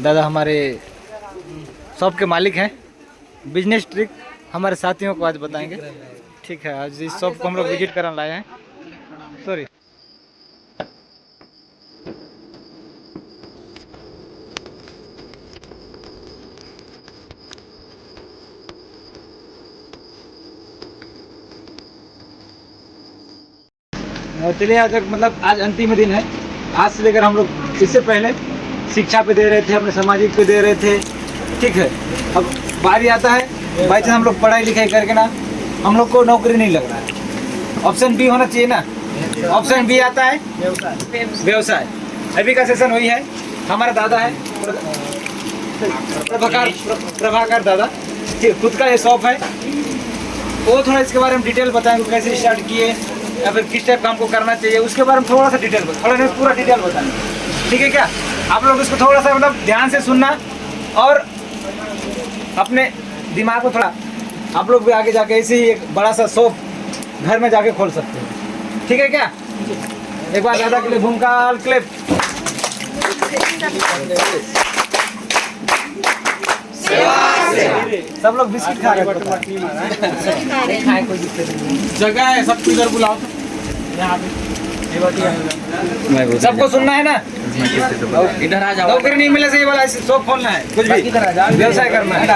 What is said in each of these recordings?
दादा हमारे शॉप के मालिक हैं। बिजनेस ट्रिक हमारे साथियों को आज बताएंगे। ठीक है, आज इस शॉप को हम लोग विजिट कराने लाए हैं। सॉरी। चलिए आज मतलब आज अंतिम दिन है। आज से लेकर हम लोग इससे पहले शिक्षा पे दे रहे थे, अपने सामाजिक पे दे रहे थे। ठीक है, अब बारी आता है बाई चांस हम लोग पढ़ाई लिखाई करके ना हम लोग को नौकरी नहीं लग रहा है, ऑप्शन बी होना चाहिए ना। ऑप्शन बी आता है व्यवसाय। अभी का सेशन वही है। हमारा दादा है प्रभाकर दादा, ठीक, खुद का ये शॉप है। वो थोड़ा इसके बारे में डिटेल बताएंगे, कैसे स्टार्ट किए या फिर किस टाइप काम को करना चाहिए, उसके बारे में थोड़ा सा डिटेल थोड़ा नहीं पूरा डिटेल बताएंगे। ठीक है क्या? आप लोग इसको थोड़ा सा मतलब ध्यान से सुनना और अपने दिमाग को थोड़ा, आप लोग भी आगे जाके ऐसे ही एक बड़ा सा शॉप घर में जाके खोल सकते हैं। ठीक है क्या? एक बार दादा के लिए भूमकाल क्लिप। सब लोग बिस्किट खा रहे हैं। जगह है, सबको इधर बुलाओ यहाँ पे। सबको सुनना है ना, इधर आ जाओ। नौकरी नहीं मिले से ये वाला शॉप खोलना है, कुछ भी व्यवसाय करना है।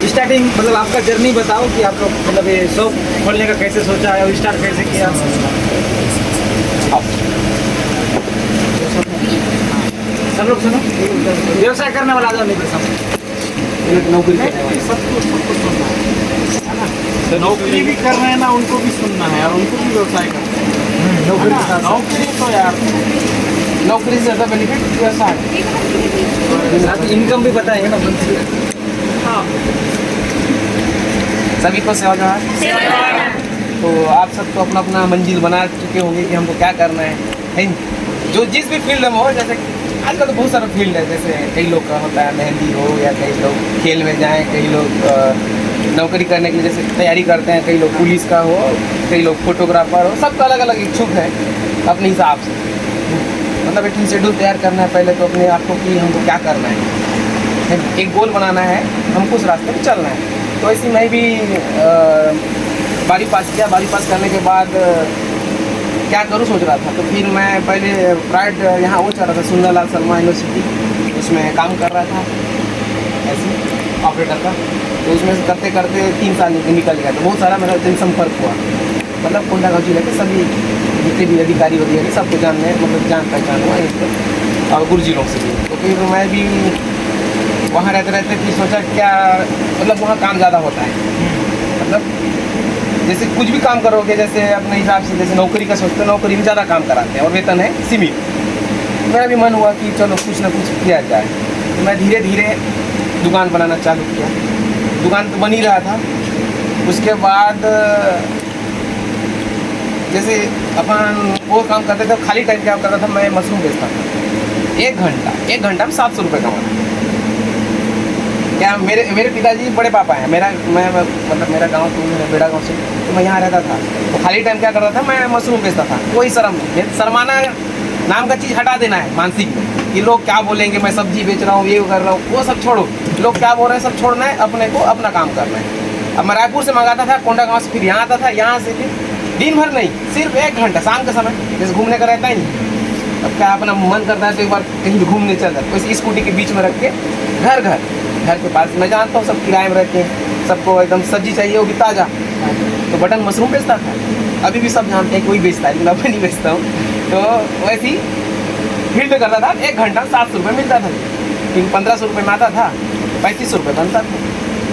स्टार्टिंग मतलब आपका जर्नी बताओ कि आप लोग मतलब ये शॉप खोलने का कैसे सोचा है और स्टार्ट कैसे किया। सब लोग सुनो, व्यवसाय करने वाला आदमी नहीं सब नौकरी सबको सुनना है। नौकरी भी कर रहे हैं ना, उनको भी सुनना है और उनको भी व्यवसाय करना है। नौकरी तो यार, नौकरी से ज़्यादा बेनिफिट व्यवसाय। इनकम भी बताएंगे ना। हाँ, सभी को सेवा जवाहर। तो आप सबको अपना अपना मंजिल बना चुके होंगे कि हमको क्या करना है। जो जिस भी फील्ड में हो, जैसे आजकल तो बहुत सारा फील्ड है, जैसे कई लोग का होता है मेहंदी हो, या कई लोग खेल में जाएं, कई लोग नौकरी करने के लिए जैसे तैयारी करते हैं, कई लोग पुलिस का हो, कई लोग फोटोग्राफर हो। सबका अलग अलग इच्छुक है अपने हिसाब से। मतलब एक शेड्यूल तैयार करना है पहले तो अपने आप को कि हमको क्या करना है, एक गोल बनाना है, हमको उस रास्ते में चलना है। तो ऐसे मैं भी 12वीं पास किया। 12वीं पास करने के बाद क्या करूँ सोच रहा था। तो फिर मैं पहले प्राइवेट यहाँ वो चल रहा था, सुंदरलाल शर्मा यूनिवर्सिटी, उसमें काम कर रहा था ऐसे ऑपरेटर का। तो उसमें करते करते 3 साल निकल गया। तो बहुत सारा मेरा जनसंपर्क हुआ, मतलब कोंडागांव जिले के सभी जितने भी अधिकारी वगैरह सबको जानने मतलब जान पहचान हुआ एक, और गुरुजी लोग से भी। तो फिर मैं भी वहाँ रहते रहते फिर सोचा क्या मतलब वहाँ काम ज़्यादा होता है। मतलब जैसे कुछ भी काम करोगे, जैसे अपने हिसाब से जैसे नौकरी का सोचते, नौकरी में ज़्यादा काम कराते हैं और वेतन है सीमित। मेरा भी मन हुआ कि चलो कुछ ना कुछ किया जाए। तो मैं धीरे धीरे दुकान बनाना चालू किया। दुकान तो बन ही रहा था। उसके बाद जैसे अपन वो काम करते थे, खाली टाइम क्या करता था, मैं मशरूम बेचता था। 1 घंटा में 700 रुपये कमाता। क्या मेरे पिताजी बड़े पापा हैं। मैं मतलब मेरा गांव तो बेड़ा गांव से, तो मैं यहाँ रहता था। तो खाली टाइम क्या करता था, मैं मशरूम बेचता था। कोई शर्माना नाम का चीज़ हटा देना है मानसिक में कि लोग क्या बोलेंगे, मैं सब्जी बेच रहा हूँ, ये कर रहा हूँ, वो सब छोड़ो। लोग क्या बोल रहे हैं सब छोड़ना है, अपने को अपना काम करना है। अब मैं रायपुर से मंगाता था, कोंडागांव से, फिर यहाँ आता था, यहाँ से फिर दिन भर नहीं, सिर्फ 1 घंटा शाम का समय, जैसे घूमने का रहता ही नहीं। अब क्या अपना मन करता है तो एक बार कहीं घूमने चल जाता है, तो स्कूटी के बीच में रख के घर के पास, मैं जानता हूँ सब किराए में रहते हैं, सबको एकदम सब्जी चाहिए वो भी ताज़ा। तो बटन मशरूम बेचता था। अभी भी सब जानते हैं कोई बेचता है, लेकिन अब नहीं बेचता हूँ। तो वैसे ही फील्ड करता था। 1 घंटा 700 रुपये मिलता था, क्योंकि 1500 रुपये में आता था, 3500 रुपये बनता था,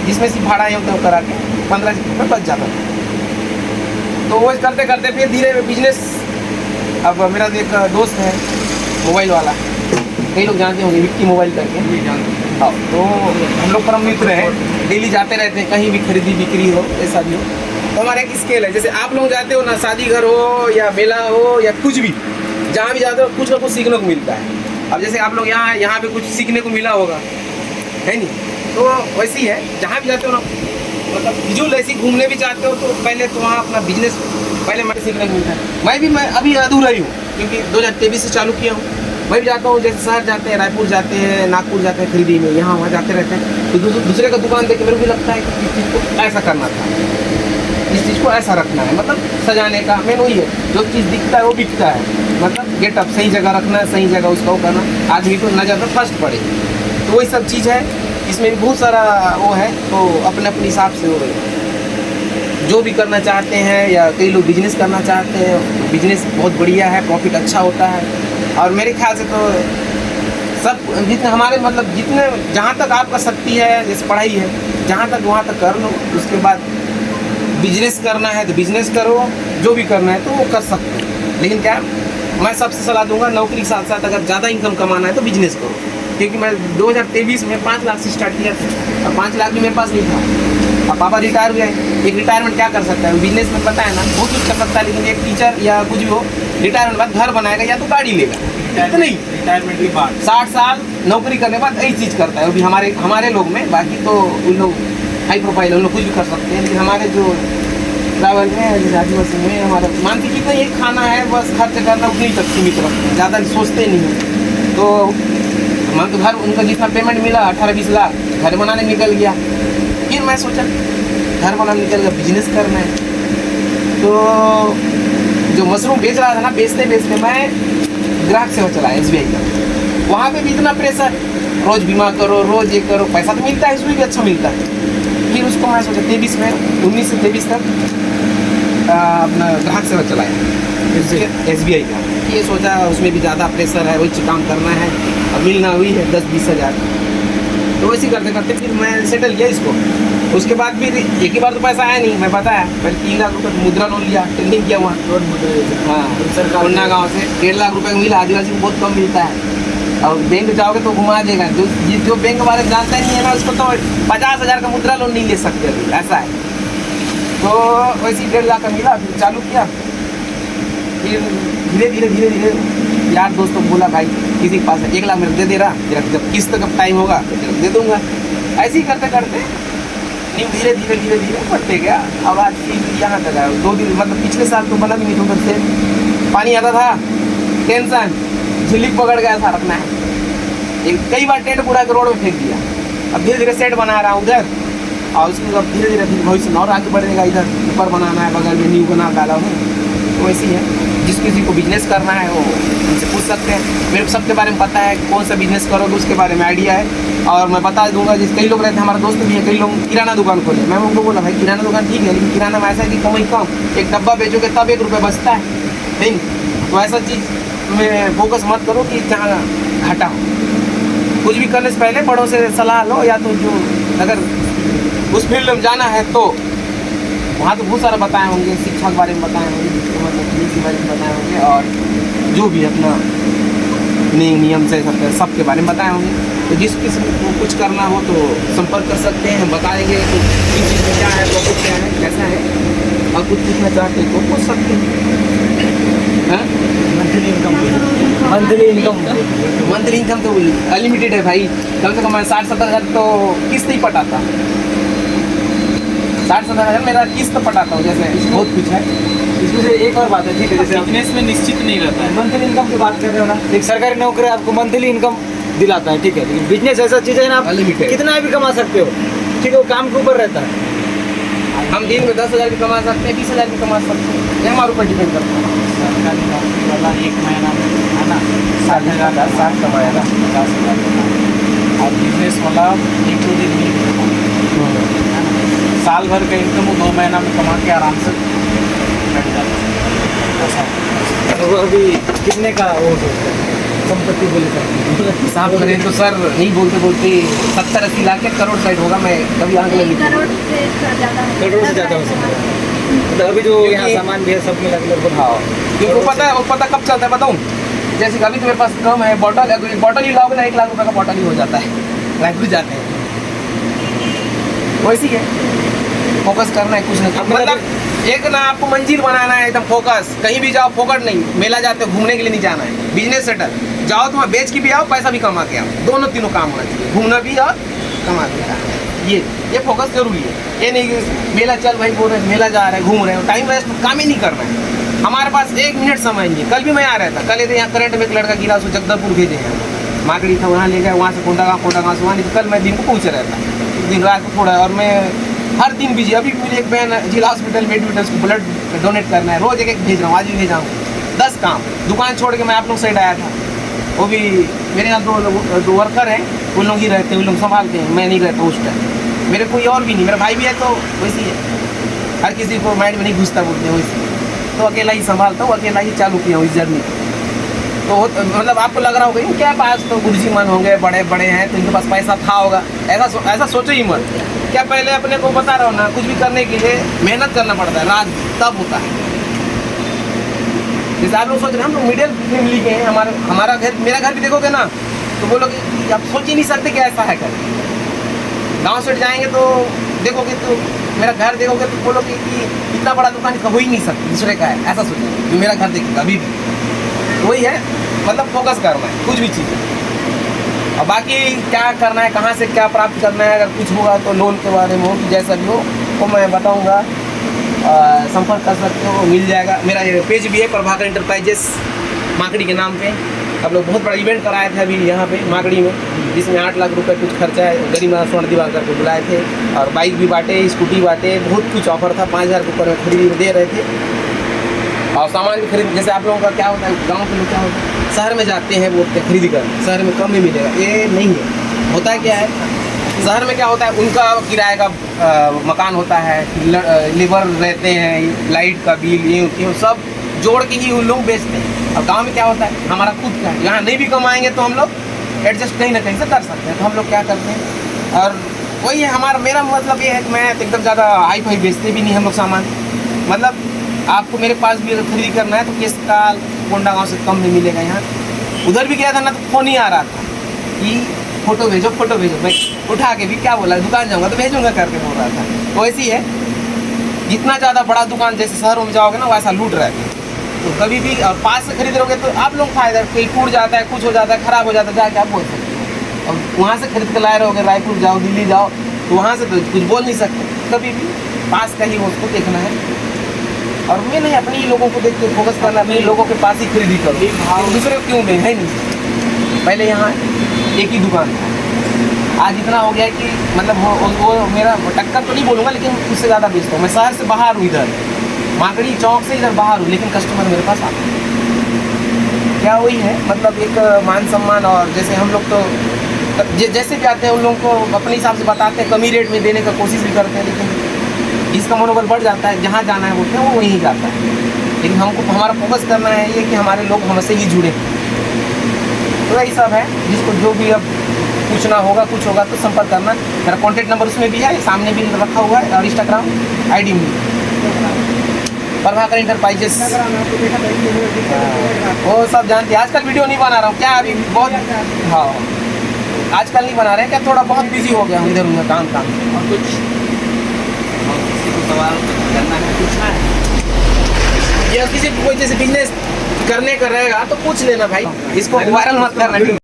जिसमें से भाड़ा यूँ तो करा के 1500 रुपये बच जाता था। तो वो करते करते फिर धीरे बिजनेस। अब मेरा एक दोस्त है मोबाइल वाला, कई लोग जानते होंगे, विक्की मोबाइल करके। हाँ, तो हम लोग परम मित्र हैं, डेली जाते रहते हैं, कहीं भी खरीदी बिक्री हो, ऐसा भी हो। तो हमारा एक स्केल है, जैसे आप लोग जाते हो ना, शादी घर हो या मेला हो या कुछ भी, जहाँ भी जाते हो कुछ ना कुछ सीखने को मिलता है। अब जैसे आप लोग यहाँ पे कुछ सीखने को मिला होगा, है नहीं? तो वैसे ही है, जहाँ भी जाते हो ना, मतलब फिजूल ऐसी घूमने भी चाहते हो तो पहले तो वहाँ अपना बिजनेस पहले मैं सीखने को मिलता है। मैं अभी अधूरा ही हूँ, क्योंकि 2023 से चालू किया हूँ। मैं भी जाता हूँ, जैसे शहर जाते हैं, रायपुर जाते हैं, नागपुर जाते हैं खरीदी में, यहाँ वहाँ जाते रहते हैं, तो दूसरे का दुकान देख के मेरे को भी लगता है कि इस चीज़ को ऐसा करना था, इस चीज़ को ऐसा रखना है, मतलब सजाने का मेन वही है, जो चीज़ दिखता है वो बिकता है, मतलब गेटअप सही जगह रखना है, सही जगह उसका वो करना, आदमी को नजर में फर्स्ट पड़े, तो वही सब चीज़ है। इसमें भी बहुत सारा वो है, तो अपने अपने हिसाब से वो जो भी करना चाहते हैं, या कई लोग बिजनेस करना चाहते हैं, तो बिजनेस बहुत बढ़िया है, प्रॉफिट अच्छा होता है। और मेरे ख्याल से तो सब जितने हमारे मतलब जितने जहाँ तक आपका शक्ति है, जैसे पढ़ाई है, जहाँ तक वहाँ तक कर लो, उसके बाद बिजनेस करना है तो बिजनेस करो, जो भी करना है तो वो कर सकते हो। लेकिन क्या मैं सबसे सलाह दूंगा, नौकरी के साथ साथ अगर ज़्यादा इनकम कमाना है तो बिजनेस करो, क्योंकि मैं 2023 में 5 लाख से स्टार्ट किया था, और 5 लाख भी मेरे पास नहीं था। अब पापा रिटायर हुए हैं, एक रिटायरमेंट क्या कर सकता है, बिजनेस में पता है ना बहुत कुछ कर सकता है, लेकिन एक टीचर या कुछ भी हो, रिटायरमेंट बाद घर बनाएगा या तो गाड़ी लेगा, तो नहीं रिटायरमेंट के बाद 60 साल नौकरी करने के बाद यही चीज़ करता है। अभी हमारे लोग में, बाकी तो उन लोग हाई प्रोफाइल है, उन लोग कुछ भी कर सकते हैं, लेकिन हमारे जो ट्रैवल में, जैसे आदिवासी में, हमारा मानती कितना ये खाना है, बस खर्च करना उतनी तक सीमित रखते हैं, ज़्यादा सोचते नहीं हैं। तो मान तो घर उनका जितना पेमेंट मिला 18-20 लाख घर बनाने निकल गया, फिर मैं सोचा घर बनाने निकल गया, बिजनेस करना है। तो जो मशरूम बेच रहा था ना, बेचते बेचते मैं ग्राहक सेवा चलाया SBI का, वहाँ पे भी इतना प्रेशर, रोज बीमा करो, रोज ये करो, पैसा तो मिलता है, इसमें भी अच्छा मिलता है। फिर उसको मैं सोचा 19 से 23 तक अपना ग्राहक सेवा चलाया SBI का, ये सोचा उसमें भी ज़्यादा प्रेशर है, वही काम करना है, और मिलना हुई है 10-20 हज़ार, तो वैसे करते करते फिर मैं सेटल किया इसको। उसके बाद फिर एक ही बार तो पैसा आया नहीं, मैं बताया पहले 3 लाख रुपये मुद्रा लोन लिया, ट्रेनिंग किया वहाँ, हाँ सरकार गाँव से 1.5 लाख रुपये मिला, आदिवासी को बहुत कम मिलता है, और बैंक जाओगे तो घुमा देगा, जो बैंक वाले जानता नहीं है ना, उसको तो 50,000 का मुद्रा लोन नहीं ले सकते अभी, ऐसा है। तो वैसे 1.5 लाख का मिला, फिर चालू किया, फिर धीरे धीरे यार दोस्तों बोला भाई किसी के पास है 1 लाख मेरे दे रहा, जब किस्त का टाइम होगा तो दे दूंगा। ऐसे ही करते करते धीरे धीरे बढ़ते गया। अब आज फिर यहाँ तक आया, 2 दिन मतलब पिछले साल तो बना भी नहीं, उधर से पानी आता था, टेंशन, झिल्ली पकड़ गया था, रखना है, कई बार टेंट पूरा रोड में फेंक दिया। अब धीरे धीरे सेट बना रहा हूँ उधर, और उसके बाद धीरे धीरे भविष्य में और आगे बढ़ेगा, इधर ऊपर बनाना है, बगल में न्यू बना डाला हूँ। तो वैसे ही है, जिस किसी को बिजनेस करना है वो उनसे पूछ सकते हैं, मेरे को सबके बारे में पता है, कौन सा बिजनेस करोगे उसके बारे में आइडिया है, और मैं बता दूंगा। जिस कई लोग रहते हैं, हमारे दोस्त भी है, कई लोग किराना दुकान खोले, मैं उनको बोला भाई किराना दुकान ठीक है, लेकिन किराना में ऐसा है कि कम ही कम एक डब्बा बेचोगे तब 1 रुपये बचता है, नहीं तो ऐसा चीज़ में फोकस मत करो कि जहाँ घाटा हो। कुछ भी करने से पहले बड़ों से सलाह लो, या तो जो अगर उस फील्ड में जाना है तो वहाँ तो बहुत सारा बताए होंगे, शिक्षा के बारे में बताए होंगे, मतलब के बारे में बताए होंगे, और जो भी अपना नियम से सबके बारे में बताए होंगे। तो जिस किसी को कुछ करना हो तो संपर्क कर सकते हैं, हम बताएंगे कि किस चीज़ में क्या है, प्रॉफिट क्या है, कैसा है, और कुछ पूछना चाहते हैं तो पूछ सकते हैं। मंथली इनकम तो अनलिमिटेड है भाई, कम से कम मैं 60-70 हज़ार तो किस्त ही पटाता, 60-70 हज़ार मेरा किस्त पटाता हूँ, जैसे बहुत कुछ है। इसमें से एक और बात है, ठीक है, जैसे बिजनेस में निश्चित नहीं रहता है, मंथली इनकम की बात कर रहे हो ना, एक सरकारी नौकरी आपको मंथली इनकम दिलाता है, ठीक है, लेकिन बिजनेस ऐसा चीज़ है ना, आप Unlimited। कितना भी कमा सकते हो, ठीक है, वो काम के ऊपर रहता है। हम दिन में 10,000 भी कमा सकते हैं, 20,000 भी कमा सकते हैं, ये हमारे ऊपर डिपेंड करता है। सरकारी नौकरी वाला 1 महीना में है ना 60,000 60 कमाएगा, 50,000 कमाएगा, और बिजनेस वाला 1-2 दिन में कमाएगा, साल भर का इनकम वो 2 महीना में कमा के आराम से बैठ जाता है। तो वो अभी कितने का वो सोचते हैं, संपत्ति बोले सकते हिसाब करें तो सर नहीं बोलते 70-80 लाख या करोड़ साइड होगा, मैं कभी आगे नहीं करोड़ से ज़्यादा हो सकता है। तो अभी जो यहाँ सामान भी है सब मिला के लगभग, हाँ, क्योंकि वो पता कब चलता है बताऊँ, जैसे कभी तो मेरे पास कम है, बॉटल ही लाओगे ना 1 लाख रुपये का बॉटल ही हो जाता है, रायपुर जाते हैं, वैसे ही है। फोकस करना है कुछ ना कुछ, मतलब एक ना आपको मंजिल बनाना है एकदम फोकस, कहीं भी जाओ फोकट नहीं, मेला जाते हो घूमने के लिए नहीं जाना है, बिजनेस सेटल जाओ तो वहाँ बेच के भी आओ, पैसा भी कमा के आओ, दोनों तीनों काम होना चाहिए, घूमना भी और कमा के आना, ये फोकस जरूरी है। ये नहीं कि मेला चल भाई बोल रहे मेला जा रहे हैं घूम रहे हो, टाइम वेस्ट काम ही नहीं करना है, हमारे पास 1 मिनट समय नहीं है। कल भी मैं आ रहा था, कल यहाँ करंट में एक लड़का गिरा, उसको जगदलपुर भेजे हैं, माकड़ी था वहाँ ले गए, वहाँ से कोंडागांव से वहाँ, कल मैं दिन को पहुँच रहा था, दिन रात को थोड़ा, और मैं हर दिन बिजी। अभी मेरी एक बहन जिला हॉस्पिटल में उसको ब्लड डोनेट करना है, रोज एक भेज रहा हूँ, आज भी भेजा हूँ। 10 काम, दुकान छोड़ के मैं आप लोग साइड आया था, वो भी मेरे यहाँ दो वर्कर हैं, वो लोग ही रहते हैं, वो लोग संभालते हैं, मैं नहीं रहता उस टाइम। मेरे कोई और भी नहीं, मेरा भाई भी है तो वैसे ही है, हर किसी को माइंड में नहीं घुसता बोलते हैं वैसे, तो अकेला ही संभालता हूँ, अकेला ही चालू किया हूँ इस जर्नी। तो मतलब आपको लग रहा होगा कि क्या पास तो गुरुजी मन होंगे, बड़े बड़े हैं तो इनके पास पैसा था होगा, ऐसा सोचो ही मत। क्या पहले अपने को बता रहा हूँ ना, कुछ भी करने के लिए मेहनत करना पड़ता है, रात तब होता है। जैसे आप लोग सोच रहे हैं हम लोग मिडिल फैमिली के हैं, हमारा घर, मेरा घर भी देखोगे ना तो बोलोगे आप सोच ही नहीं सकते कि ऐसा है कर। गाँव से जाएंगे तो देखोगे, तो मेरा घर देखोगे तो बोलोगे कि इतना बड़ा दुकान हो ही नहीं सकता, दूसरे का है, ऐसा सोचेंगे। जो मेरा घर देखेगा अभी भी वही है, मतलब फोकस करना है कुछ भी चीज़। और बाकी क्या करना है, कहाँ से क्या प्राप्त करना है, अगर कुछ होगा तो लोन के बारे में हो कि जैसा भी हो वो मैं बताऊँगा, संपर्क कर सकते हो, मिल जाएगा। मेरा ये पेज भी है प्रभाकर इंटरप्राइजेस माकड़ी के नाम पे। अब लोग बहुत बड़ा इवेंट कराए थे अभी यहाँ पे माकड़ी में, जिसमें 8 लाख रुपए कुछ खर्चा है, गरीब स्वर्ण दिवाकर को बुलाए थे, और बाइक भी बांटे, स्कूटी बांटे, बहुत कुछ ऑफर था, 5000 के ऊपर में खरीदी में दे रहे थे। और सामान भी खरीद, जैसे आप लोगों का क्या होता है, गाँव के लोग क्या होता है शहर में जाते हैं, बोलते हैं खरीदी कर, शहर में कम में मिलेगा, ये नहीं है। होता है क्या है, शहर में क्या होता है, उनका किराए का मकान होता है, लेबर रहते हैं, लाइट का बिल, ये सब जोड़ के ही उन लोग बेचते हैं। और गांव में क्या होता है, हमारा खुद का, यहाँ नहीं भी कमाएंगे तो हम लोग एडजस्ट कहीं ना कहीं से कर सकते हैं, तो हम लोग क्या करते हैं। और वही है मेरा मतलब ये है कि मैं एकदम ज़्यादा हाई फाई बेचते भी नहीं हम लोग सामान। मतलब आपको मेरे पास भी अगर खरीदी करना है तो केसकाल कोंडागांव से कम में मिलेगा यहाँ। उधर भी गया था ना तो फ़ोन ही आ रहा था कि फ़ोटो भेजो। मैं उठा के भी क्या बोला, दुकान जाऊँगा तो भेजूँगा करके बोल रहा था। तो ऐसी है, जितना ज़्यादा बड़ा दुकान जैसे शहरों में जाओगे ना वैसा लूट रहे थे। तो कभी भी पास से खरीद रहोगे तो आप लोग फायदा, कहीं टूट जाता है, कुछ हो जाता है, ख़राब हो जाता है, जाके आप बोल सकते हो। और वहाँ से खरीद के लाए रहोगे, रायपुर जाओ, दिल्ली जाओ, तो वहाँ से तो कुछ बोल नहीं सकते। कभी भी पास का ही उसको देखना है। और मैं नहीं, अपने ही लोगों को देख के फोकस करना, अपने लोगों के पास ही खरीदी करो, दूसरे को क्यों दें, है नहीं। पहले यहाँ एक ही दुकान था, आज इतना हो गया कि मतलब वो मेरा टक्कर तो नहीं बोलूँगा, लेकिन उससे ज़्यादा बेचता हूँ। मैं शहर से बाहर हूँ, इधर माकड़ी चौक से इधर बाहर हूँ, लेकिन कस्टमर मेरे पास आते हैं। क्या वही है, मतलब एक मान सम्मान। और जैसे हम लोग तो जैसे भी आते हैं उन लोगों को अपने हिसाब से बताते हैं, कमी रेट में देने का कोशिश भी करते हैं, लेकिन जिसका मनोबल बढ़ जाता है, जहाँ जाना है बोलते हैं वो वहीं जाता है। लेकिन हमको हमारा फोकस करना है ये कि हमारे लोग हमसे ही जुड़े। तो यही सब है, जिसको जो भी अब पूछना होगा, कुछ होगा तो संपर्क करना। मेरा कॉन्टैक्ट नंबर उसमें भी है, सामने भी रखा हुआ है, और इंस्टाग्राम आईडी में प्रभाकर इंटरप्राइजेस, वो सब जानते हैं। आजकल वीडियो नहीं बना रहा हूँ, क्या अभी बहुत, हाँ आजकल नहीं बना रहे हैं, क्या थोड़ा बहुत बिजी हो गया हूँ इधर उधर काम। और कुछ सवाल करना है, पूछना है, या किसी कोई जैसे बिजनेस करने का रहेगा तो पूछ लेना भाई, इसको वायरल मत करना।